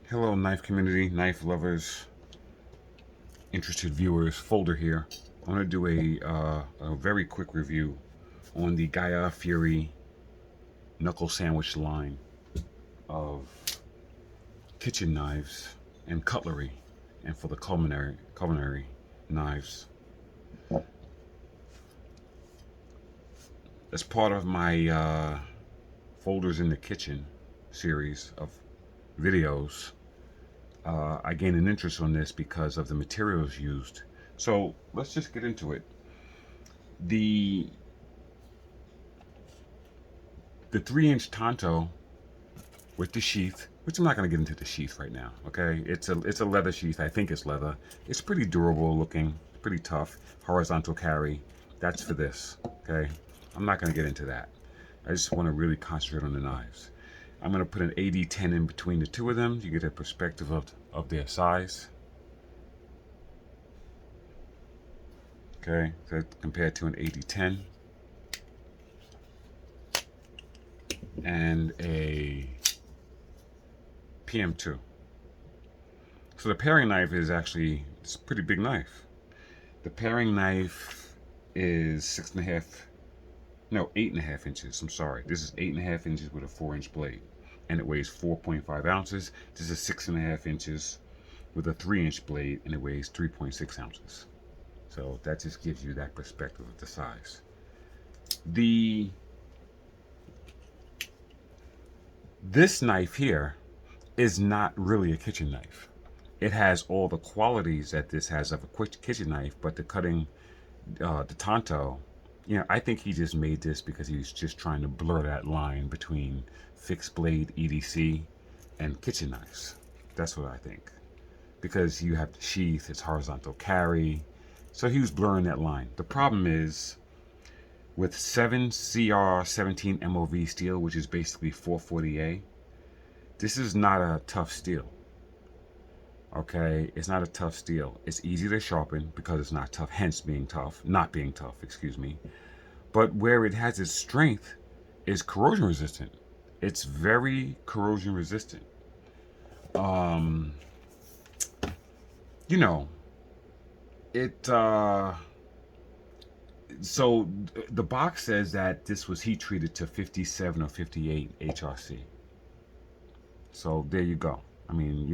Hello, knife community, knife lovers, interested viewers. Folder here. I want to do a very quick review on the Fieri knuckle sandwich line of kitchen knives and cutlery, and for the culinary knives. As part of my folders in the kitchen series of videos, I gained an interest on this because of the materials used. So let's just get into it. The the 3-inch Tonto with the sheath, which I'm not going to get into the sheath right now. Okay, it's a leather sheath. I think it's leather. It's pretty durable looking, pretty tough. Horizontal carry. That's for this. Okay, I'm not going to get into that. I just want to really concentrate on the knives. I'm going to put an AD10 in between the two of them. You get a perspective of their size. Okay, so compared to an AD10 and a PM2. So the paring knife is actually, it's a pretty big knife. The paring knife is 8.5 inches. I'm sorry. This is 8.5 inches with a 4-inch blade, and it weighs 4.5 ounces. This is 6.5 inches with a 3-inch blade, and it weighs 3.6 ounces. So that just gives you that perspective of the size. This knife here is not really a kitchen knife. It has all the qualities that this has of a kitchen knife, but the cutting, the Tonto, I think he just made this because he's just trying to blur that line between fixed blade EDC and kitchen knives. That's what I think. Because you have the sheath, it's horizontal carry, so he was blurring that line. The problem is with 7CR17 MOV steel, which is basically 440A, this is not a tough steel. Okay, it's not a tough steel. It's easy to sharpen because it's not tough, hence being tough, not being tough, excuse me. But where it has its strength is corrosion resistant. It's very corrosion resistant. Um, you know, it, so the box says that this was heat treated to 57 or 58 HRC. So there you go. I mean,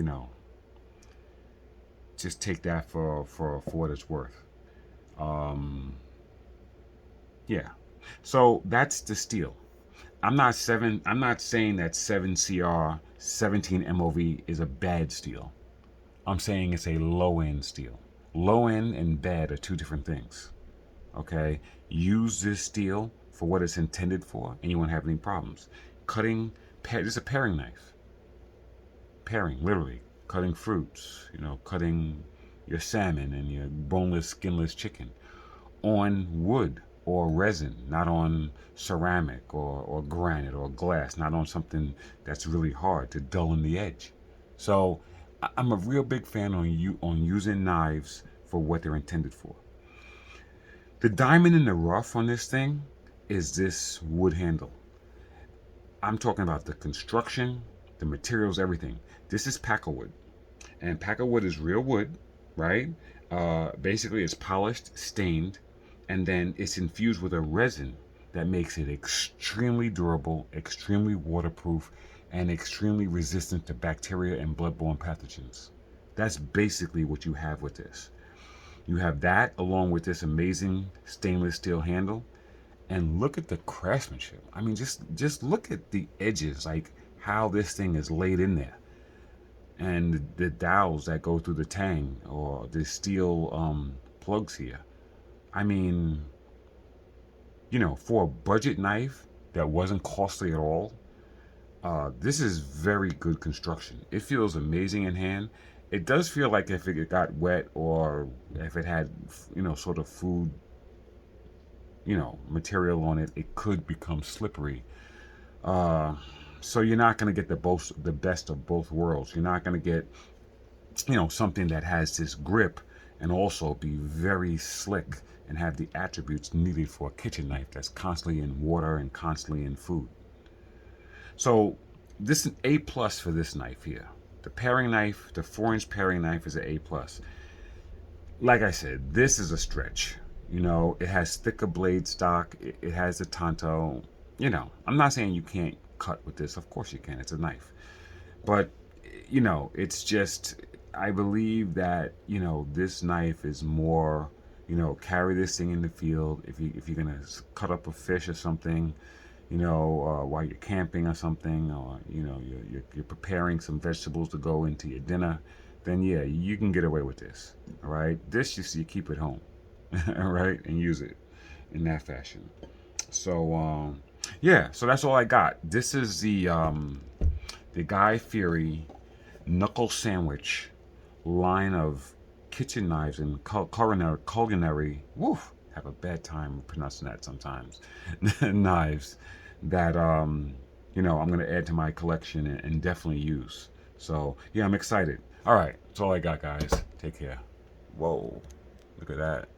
just take that for what it's worth. Yeah. So that's the steel. I'm not saying that 7CR17 MOV is a bad steel. I'm saying it's a low end steel. Low end and bad are two different things. Okay? Use this steel for what it's intended for and you won't have any problems. This is a paring knife. Paring, literally. Cutting fruits, cutting your salmon and your boneless, skinless chicken on wood or resin, not on ceramic or granite or glass, not on something that's really hard to dull in the edge. So I'm a real big fan on using knives for what they're intended for. The diamond in the rough on this thing is this wood handle. I'm talking about the construction, the materials, everything. This is Packerwood, and Packerwood is real wood, right? Basically, it's polished, stained, and then it's infused with a resin that makes it extremely durable, extremely waterproof, and extremely resistant to bacteria and bloodborne pathogens. That's basically what you have with this. You have that along with this amazing stainless steel handle, and look at the craftsmanship. I mean, just look at the edges, like how this thing is laid in there, and the dowels that go through the tang or the steel plugs here. I mean, for a budget knife that wasn't costly at all, this is very good construction. It feels amazing in hand. It does feel like if it got wet or if it had, sort of food, material on it, it could become slippery. So you're not going to get the best of both worlds. You're not going to get, something that has this grip and also be very slick and have the attributes needed for a kitchen knife that's constantly in water and constantly in food. So this is an A plus for this knife here. The paring knife, the 4-inch paring knife is an A plus. Like I said, this is a stretch. It has thicker blade stock. It has a tanto. I'm not saying you can't cut with this. Of course you can. It's a knife. But it's just, I believe that this knife is more, carry this thing in the field if you're gonna cut up a fish or something, while you're camping or something, or you're preparing some vegetables to go into your dinner, then yeah, you can get away with this. All right, this you keep at home, all right, and use it in that fashion. So yeah, so that's all I got. This is the Guy Fieri Knuckle Sandwich line of kitchen knives and culinary. Woof, have a bad time pronouncing that sometimes. Knives that I'm gonna add to my collection and definitely use. So yeah, I'm excited. All right, that's all I got, guys. Take care. Whoa, look at that.